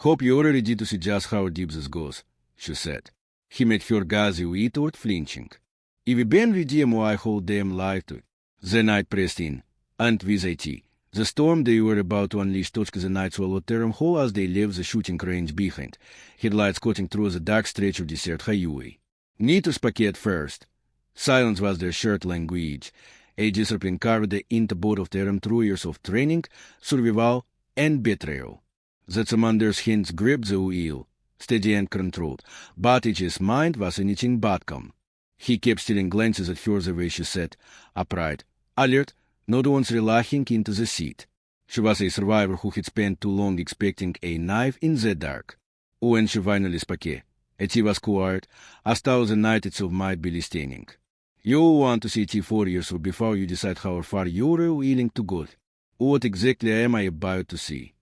Hope you're ready to see just how deep this goes, she said. He met her gaze without flinching. If ben ready my whole damn life to. The night pressed in, and with it, the storm they were about to unleash touched the night swallowed term whole as they left the shooting range behind, headlights cutting through the dark stretch of desert highway. Need to speak at first. Silence was their shared language, a discipline carved into both of them through years of training, survival, and betrayal. The commander's hands gripped the wheel, steady and controlled, but his mind was anything but calm. He kept stealing glances at her the way she sat, upright, alert, not once relaxing into the seat. She was a survivor who had spent too long expecting a knife in the dark. When she finally spoke, it was quiet, as though the night itself might be listening. You want to see it 4 years before you decide how far you're willing to go. What exactly am I about to see?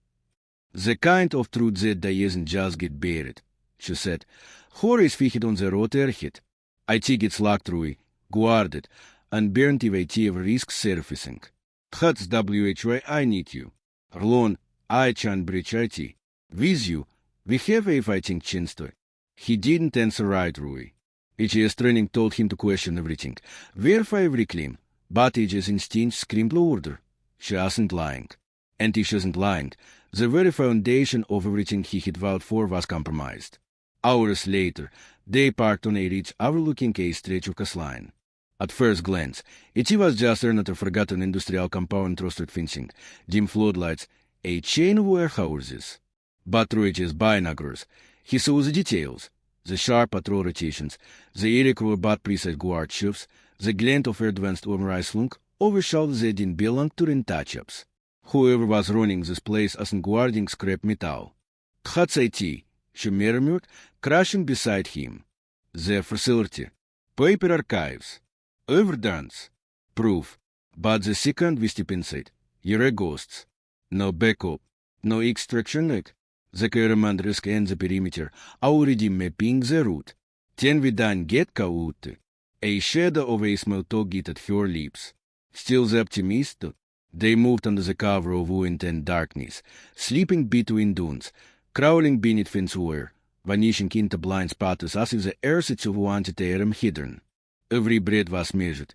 The kind of truth that doesn't just get buried, she said. Her is fixed on the road ahead. It gets locked through, guarded, and burned if it ever risks surfacing. That's why I need you. Alone, I can't breach it. With you, we have a fighting chance to. He didn't answer right, Rui. His training told him to question everything, verify every claim, but his instinct screamed louder. She wasn't lying. And if she wasn't lying, the very foundation of everything he had vowed for was compromised. Hours later, they parked on a ridge overlooking a stretch of coastline. At first glance, it was just another forgotten industrial compound rusted fencing, dim floodlights, a chain of warehouses. But through his binoculars, he saw the details, the sharp patrol rotations, the irregular but precise guard shifts, the glint of advanced Umreislung overshadowed that didn't belong to untouchables. Whoever was running this place wasn't guarding scrap metal. That's it, she murmured, crashing beside him. The facility, paper archives, evidence, proof, but the second we step inside, you're ghosts. No backup, no extraction leg. The command risk and the perimeter already mapping the route. Then we done get out. A shadow of a small talk at her lips. Still the optimist, they moved under the cover of wind and darkness, sleeping between dunes, crawling beneath fence wire, vanishing into blind spots as if the earth itself wanted them hidden. Every breath was measured,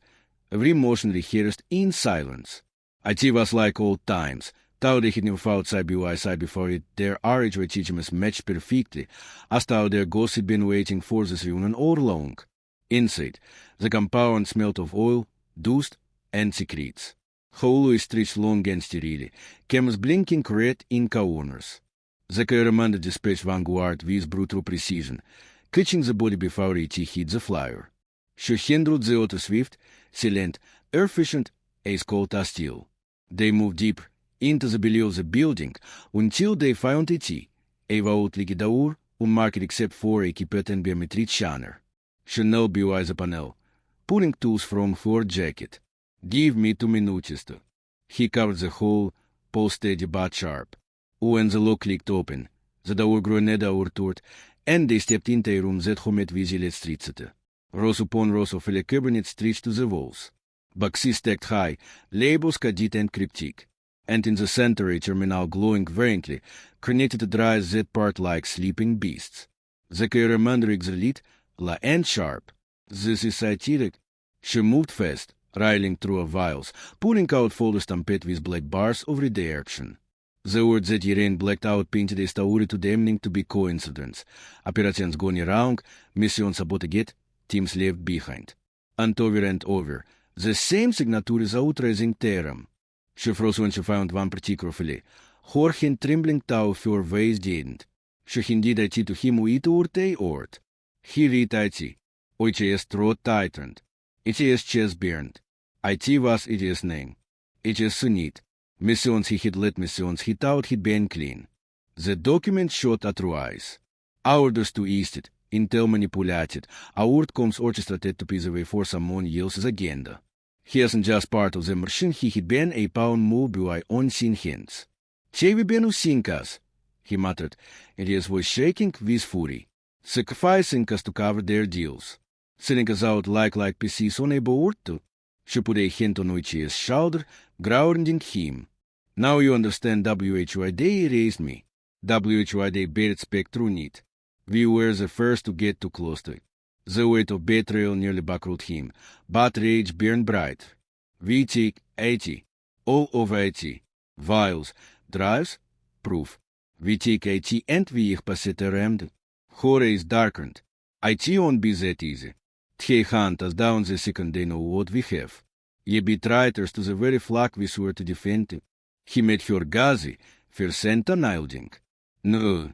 every motion rehearsed in silence. It was like old times, though they had never fought side by side before it, their arrogant achievements matched perfectly, as though their ghosts had been waiting for this reunion all along. Inside, the compound smelled of oil, dust, and secrets. Hollow stretched long and steadily, cameras blinking red in corners. The commander dispatched vanguard with brutal precision, catching the body before it hit the flyer. She handled the auto swift, silent, efficient, as cold as steel. They moved deep into the belly of the building until they found it, a vault liquidaur, unmarked except for a kipet and biometric scanner. She knelt by the panel, pulling tools from her jacket. Give me 2 minutes. He covered the hole, pole steady but sharp. When the lock clicked open, the door grew another hour toward, and they stepped into a room that met visually streets. Rows upon rows of file cabinets stretched to the walls. Boxes stacked high, labels cadet and cryptic. And in the center a terminal glowing faintly, connected to dry that part like sleeping beasts. The commander exhaled, la and sharp. This is satiric. She moved fast, riling through vials, pulling out folders stamped with black bars of redirection. The words that Irene blacked out painted a story to damning to be coincidence. Operations gone wrong, mission sabotage, teams left behind. And over, the same signatures outraising term. She froze when she found one particular file. Her hand trembling tau for ways didn't. She handed it to him without a word. He read it. Oich's throat tightened. It's chest burned. It was its name. It's Sunit. Missions he had let missions he thought he'd been clean. The document showed otherwise. Orders to east it, intel manipulated, outcomes orchestrated to pave the way for someone else's agenda. He wasn't just part of the machine, he had been a pound move by unseen hands. Chevy been using us, he muttered, and his voice shaking with fury, sacrificing us to cover their deals, sending us out like pieces on a board to. She put a hand on Uchi's shoulder, grounding him. Now you understand why they raised me. WHY beret spectrum niet. We were the first to get too close to it. The weight of betrayal nearly backrolled him, but rage burned bright. We take 80, all over 80. Vials, drives, proof. We take 80 and we ich passette rammed. Horror is darkened. IT won't be that easy. Tjei hunt us down the second they know what we have. Ye be traitors to the very flag we swore to defend him. He made her gazi, for Santa Nilding. No,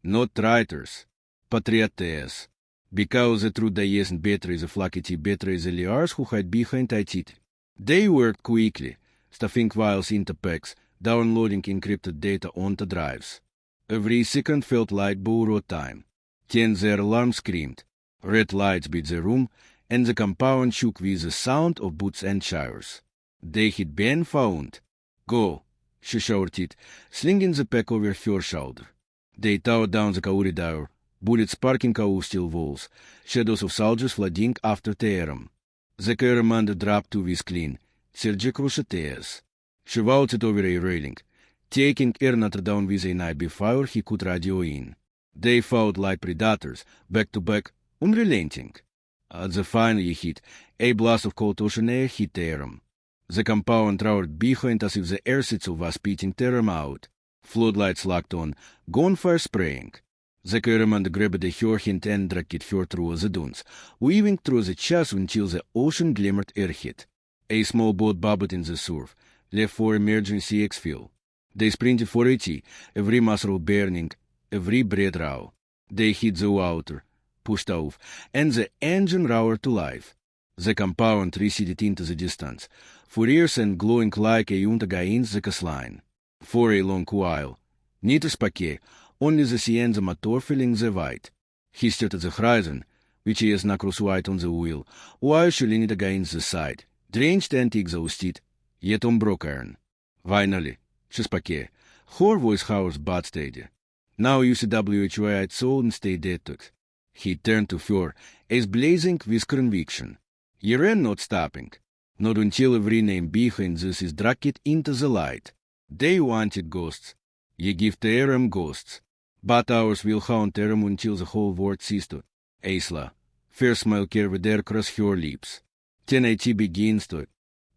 not traitors. Patriotes. Because the truth they isn't better is a flackety better is the liars who hide behind IT. They worked quickly, stuffing files into packs, downloading encrypted data onto drives. Every second felt like borrowed time. Then their alarm screamed. Red lights beat the room, and the compound shook with the sound of boots and showers. They had been found. Go, she shouted, slinging the pack over her shoulder. They tore down the corridor, bullets sparking out steel walls, shadows of soldiers flooding after Teheran. The commander dropped to his clean, surgical shatters. She vaulted over a railing, taking Ernath down with a knife before he could radio in. They fought like predators, back to back, unrelenting. At the final hit, a blast of cold ocean air hit Teheran. The compound roared behind as if the air itself was spitting Teheran out. Floodlights locked on, gunfire spraying. The commander grabbed the her hand and dragged it her through the dunes, weaving through the chest until the ocean glimmered airhead. A small boat bobbed in the surf, left for emergency exfil. They sprinted for it, every muscle burning, every breath raw. They hit the water, pushed off, and the engine roared to life. The compound receded into the distance, furious and glowing like a junta against the coastline. For a long while, neither spake, only the sea and the motor filling the white. He stared at the horizon, which is knuckles white on the wheel, while she leaned against the side, drenched and exhausted, yet on broke iron. Finally, she spake, her voice hoarse but steady. Now you see WHY I'd soul and stay dead to it. He turned to her, as blazing with conviction. Ye ran not stopping, not until every name behind this is dragged into the light. They wanted ghosts. Ye give Teheran ghosts. But ours will haunt Teheran until the whole world ceased to. Aisla, fair smile curved across her lips. Then IT begins to.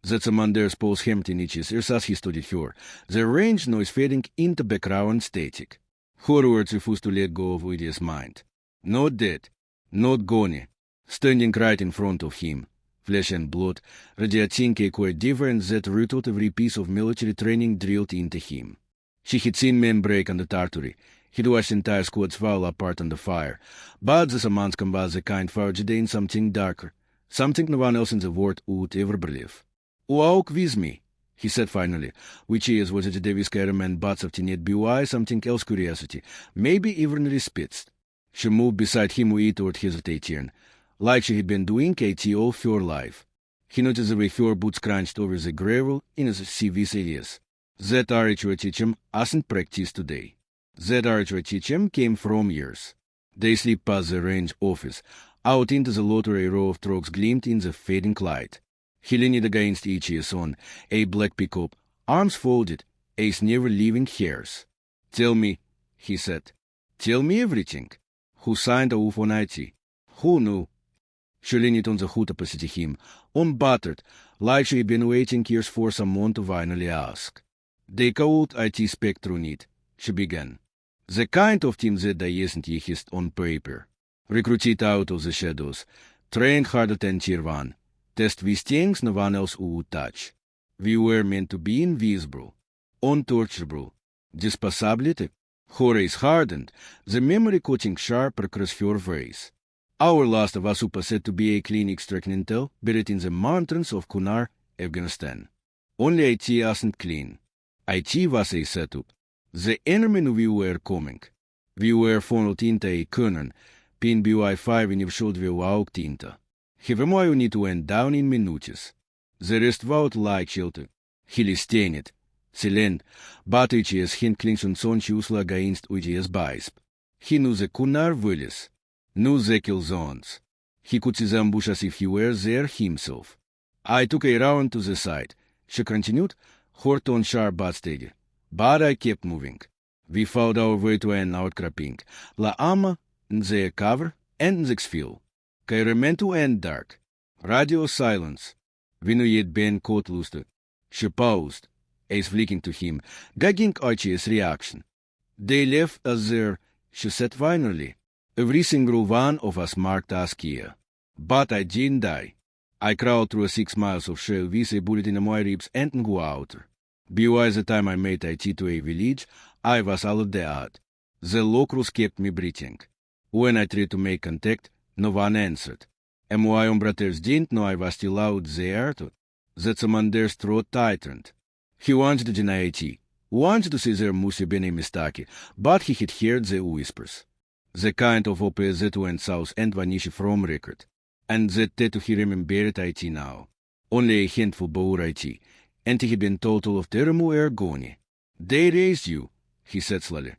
The commander's pulse hemmed in each ears as he studied her, the range noise fading into background static. Her words refused to let go of Lydia's mind. Not dead, not gone, standing right in front of him, flesh and blood, radiating a quite different that rooted every piece of military training drilled into him. She had seen men break under Tartary, he'd watched entire squads fall apart under fire, but the Samanskan was the kind forged in something darker, something no one else in the world would ever believe. Walk with me, he said finally, which is was it Davis Caramel but of Tinet BY something else curiosity, maybe even respect. She moved beside him without hesitation, like she had been doing KT all her life. He noticed the way her boots crunched over the gravel in the CV areas. That archery teaching hasn't practiced today. That archery teaching came from years. They slipped past the range office, out into the lot where a row of trucks gleamed in the fading light. He leaned against each on a black pickup, arms folded, as never leaving hairs. Tell me, he said. Tell me everything. Who signed a oath on IT? Who knew? She leaned on the hood opposite him, unbuttered, like she had been waiting years for someone to finally ask. They called IT Spectrum need, she began. The kind of team that they isn't yet on paper. Recruited out of the shadows, trained harder than Tier 1, test with things no one else would touch. We were meant to be invisible, untouchable. Disposability? Her is hardened, the memory cutting sharp across her face. Our last of us said to be a clean extracting intel buried in the mountains of Kunar, Afghanistan. Only IT wasn't clean. IT was a setup. The enemy knew we were coming. We were funneled into a cannon, pin BY5 in showed we walked into. Hivemo unit went down in minutes. The rest vowed like shelter. Hilistenit. Silent, but UGS hinklings und sonchusla against UGS Bisp. He knew the Kunar villas, knew the kill zones. He could see the ambush as if he were there himself. I took a round to the side. She continued, her tone sharp but steady. But I kept moving. Vi found our way to an outcropping. La ama, nze cover, en nzexfil. Kairemento en dark. Radio silence. Vi nu yet ben kootluste. She paused. Ace flicking to him, gagging Archie's reaction. They left us there, she said finally. Every single one of us marked us here. But I didn't die. I crawled through 6 miles of shell with a bullet in my ribs and go out. By the time I made it to a village, I was all dead. The locals kept me breathing. When I tried to make contact, no one answered. And my own brothers didn't know I was still out there. The commander's throat tightened. He wanted to deny it, wanted to say there must have been a mistake, but he had heard the whispers. The kind of opera that went south and vanished from record. And that tattoo he remembered it now. Only a handful bore it, and he had been total of terrible ergony. They raised you, he said slowly.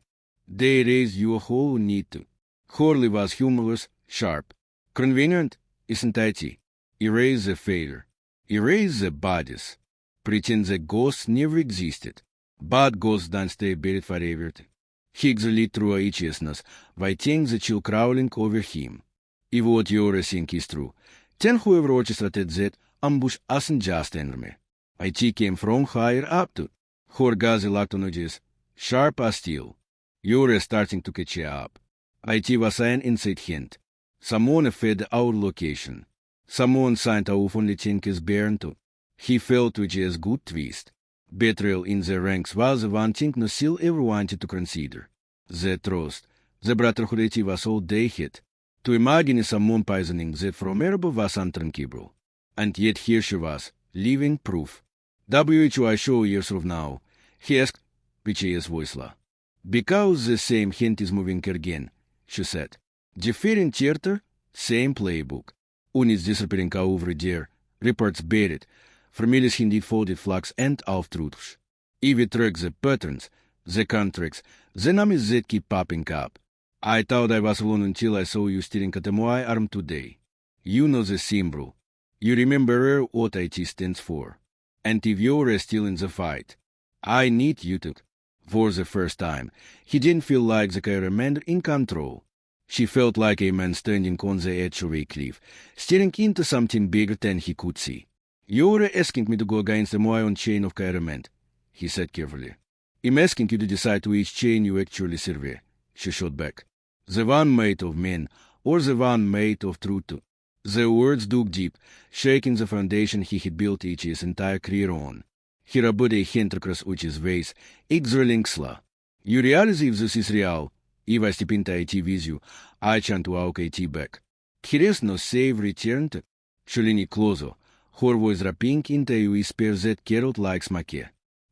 They raised you a whole need to. Horley was humorless, sharp. Convenient, isn't it? Erase the failure. Erase the bodies. Pretend the ghosts never existed. But ghosts don't stay buried forever. Higgs lit through itchiness, waiting the chill crawling over him. If what you think is true, then whoever orchestrated that ambush isn't just enemy. IT came from higher up to. Horgazi lactonoges, sharp as steel. You're starting to catch up. IT was an inside hint. Someone fed our location. Someone signed our only think is burned to. He felt which is good twist. Betrayal in the ranks was the one thing no still ever wanted to consider. The trust, the brotherhood was all they had. To imagine someone poisoning that from above was unthinkable. And yet here she was, living proof. WHO I show years from now, he asked, Piche's voice-la. Because the same hint is moving again, she said. Different theater, same playbook. Units disappearing over there, reports buried, families indeed folded flags and half-truths. If we track the patterns, the contracts, the names that keep popping up. I thought I was alone until I saw you staring at my arm today. You know the symbol. You remember what IT stands for. And if you're still in the fight, I need you to. For the first time, he didn't feel like the commander in control. She felt like a man standing on the edge of a cliff, staring into something bigger than he could see. You're asking me to go against my own chain of command, he said carefully. I'm asking you to decide which chain you actually serve, she shot back. The one made of men, or the one made of truth. The words dug deep, shaking the foundation he had built his entire career on. He rubbed a hand across his face, exhaling slow. You realize if this is real, if I step into IT with you, I chant to walk IT back. Here is no safe return to. She leaned closer, her voice rapping into a whisper that caroled like smack.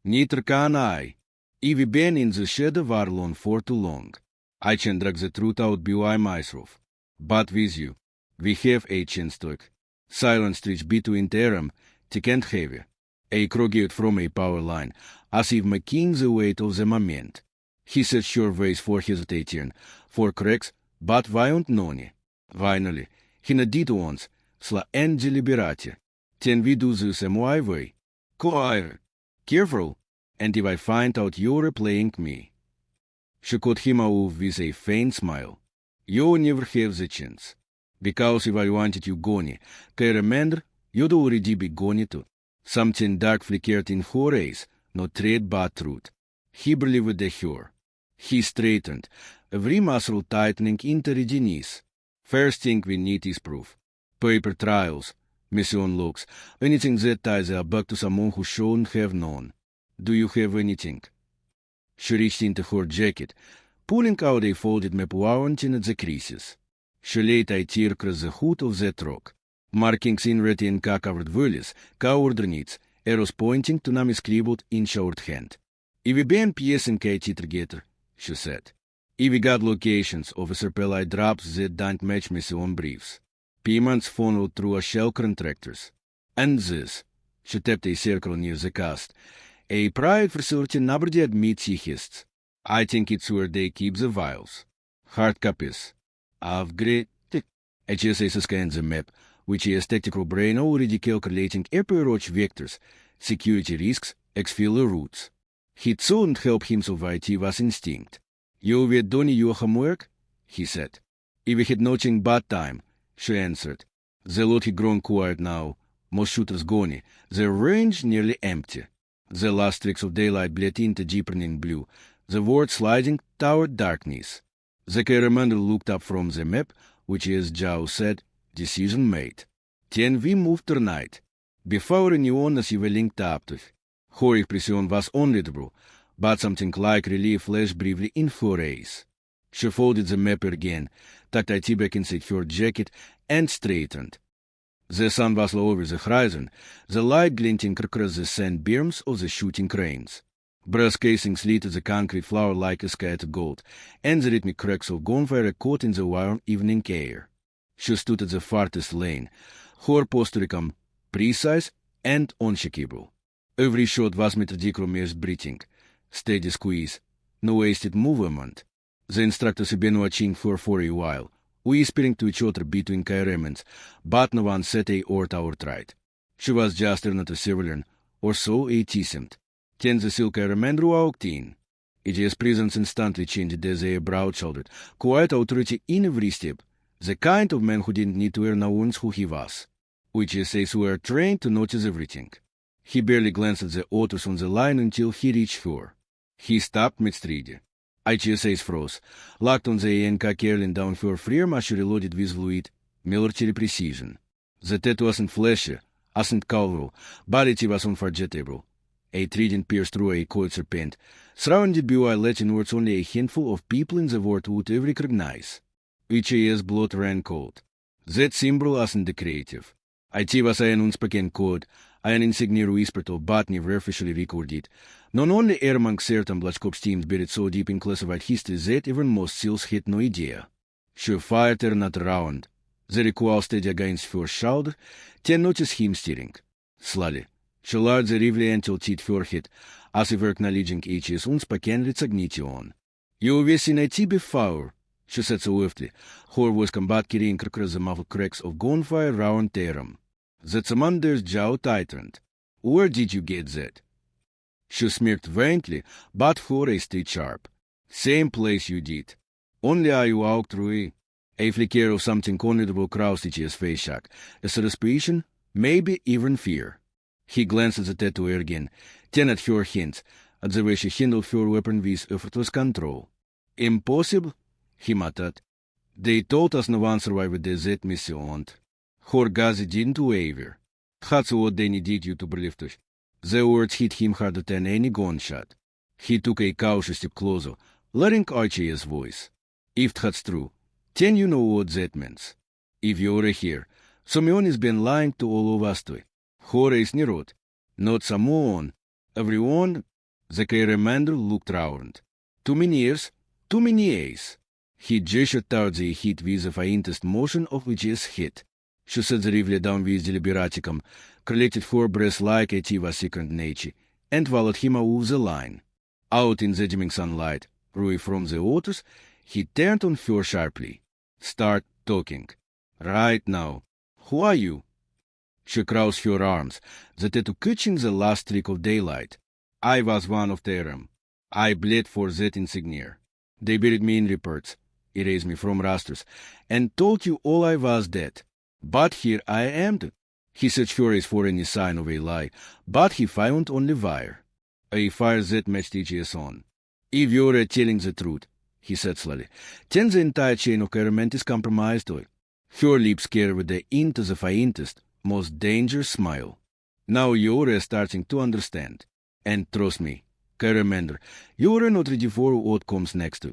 Neither can I. If we've been in the shadow of our lawn for too long, I can drag the truth out by myself. But with you, we have a chance to it. Silence stretched between Teram, thick and heavy. A crow gave from a power line, as if making the weight of the moment. He set sure ways for hesitation, for cracks, but violent none. Finally, he nodded once, sla and deliberate. Then we do this my way. Quiet, careful, and if I find out you're playing me. She cut him off with a faint smile. You never have the chance. Because if I wanted you gone, remember, you'd already be gone too. Something dark flickered in her eyes, no thread but truth. He believed her. He straightened, every muscle tightening into readiness. First thing we need is proof. Paper trials, mission logs, anything that ties her back to someone who shouldn't have known. Do you have anything? She reached into her jacket, pulling out a folded map warranting at the creases. She laid a tear across the hood of that rock. Markings in red and covered valleys, coordinates, arrows pointing to numbers scribbled in shorthand. If we been piecing it together, she said. If we got locations of supply drops that don't match mission briefs. Payments funneled through a shell contractors. And this, she tapped a circle near the cast, a private facility nobody admits he has. I think it's where they keep the vials. Hard copies. Of great. HSA scans the map, which is tactical brain already calculating approach vectors, security risks, exfiller routes. He couldn't help himself, it was instinct. You weet done your homework? He said. If had nothing but time, she answered. The lot had grown quiet now. Most shooters gone. The range nearly empty. The last streaks of daylight bled into deepening blue. The world sliding toward darkness. The commander looked up from the map, which, as Joe said, decision made. Then we moved tonight. Before anyone as you were linked up to. Her expression was unreadable, but something like relief flashed briefly in her eyes. She folded the map again, tucked it back inside her jacket, and straightened. The sun was low over the horizon, the light glinting across the sand berms of the shooting cranes. Brass casings lit the concrete floor like a scattered gold, and the rhythmic cracks of gunfire caught in the warm evening air. She stood at the farthest lane, her posture calm, precise, and unshakable. Every shot was methodical as breathing, steady squeeze, no wasted movement. The instructors had been watching her for a while, whispering to each other between comments, but no one said a word outright. She was just not a civilian, or so it seemed. Then the silk commander walked in. His presence instantly changed as they broad-shouldered, quiet authority in every step, the kind of man who didn't need to announce who he was, which is says were trained to notice everything. He barely glanced at the others on the line until he reached her. He stopped mid-stride. IGSA's froze, locked on the ANK curling down her frame as she reloaded with fluid, military precision. The tattoo wasn't flashy, wasn't colorful, but it was unforgettable. A trident pierced through a coiled serpent, surrounded by Latin words only a handful of people in the world would ever recognize. HAS blood ran cold. That symbol wasn't decorative. IT was an unspoken code, an insignia whispered of but never officially recorded. Not only among certain Black Ops teams buried so deep in classified history that even most SEALs had no idea. She fired her not around. The recoil steady against her shoulder, then noticed him steering. Slowly, she lowered the rifle until it forehead, as if acknowledging HA's unspoken recognition. You have seen IT before, she said swiftly, her voice combat carrying across the muffled cracks of gunfire round Terum. The commander's jaw tightened. Where did you get that? She smirked faintly, but her eyes stayed sharp. Same place you did. Only I walked through it. A flicker of something unreadable crossed his face shock, a suspicion, maybe even fear. He glanced at the tattoo again, then at her hands, at the way she handled her weapon with effortless control. Impossible? He muttered. They told us no one survived the Z mission. Her gaze didn't waver. That's what they needed you to believe to. The words hit him harder than any gunshot. He took a cautious step closer, letting Archie's voice. If that's true, then you know what that means. If you're here, someone has been lying to all of us too. Her eyes narrowed. Not someone. Everyone. The commander looked round. Too many years, too many eyes. He gestured towards the hit with the faintest motion of which is hit. She set the rifle down with deliberaticum, collected her breath like it was second nature, and followed him over the line. Out in the dimming sunlight, away from the others, he turned on her sharply. Start talking. Right now. Who are you? She crossed her arms, the tattoo catching the last streak of daylight. I was one of them. I bled for that insignia. They buried me in reports, erased me from rosters, and told you all I was dead. But here I am. He searched furious for any sign of a lie, but he found only fire. A fire that matched his own. If you're telling the truth, he said slowly, then the entire chain of government is compromised. Her lips curved into the faintest, most dangerous smile. Now you're starting to understand. And trust me, Commander, you're not ready for what comes next.